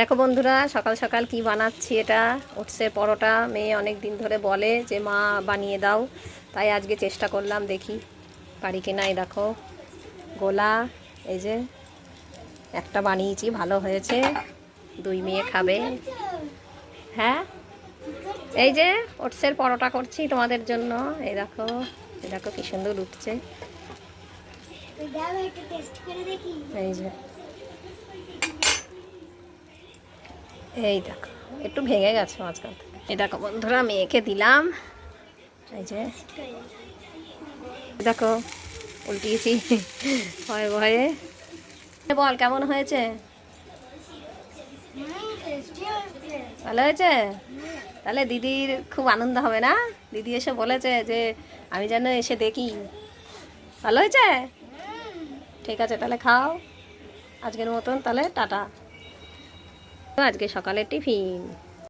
দেখো বন্ধুরা, সকাল সকাল কি বানাচ্ছি। এটা ওটসের পরোটা। মেয়ে অনেক দিন ধরে বলে যে মা বানিয়ে দাও, তাই আজকে চেষ্টা করলাম, দেখি পারি কিনা। এই দেখো গোলা, এই যে একটা বানিয়েছি, ভালো হয়েছে, দুই মেয়ে খাবে। হ্যাঁ, এই যে ওটসের পরোটা করছি তোমাদের জন্য। এই দেখো, এই দেখো কি সুন্দর উঠছে। এই যে, এই দেখো একটু ভেঙে গেছে মাঝখান থেকে। এই দেখো বন্ধুরা, মেয়েকে দিলাম। এই যে দেখো উল্টিয়েছি ভয়ে ভয়ে। বল কেমন হয়েছে? ভালো হয়েছে? তাহলে দিদির খুব আনন্দ হবে না? দিদি এসে বলেছে যে আমি যেন এসে দেখি। ভালো হয়েছে? ঠিক আছে, তাহলে খাও আজকের মতন। তাহলে টাটা। আজকে সকালের টিফিন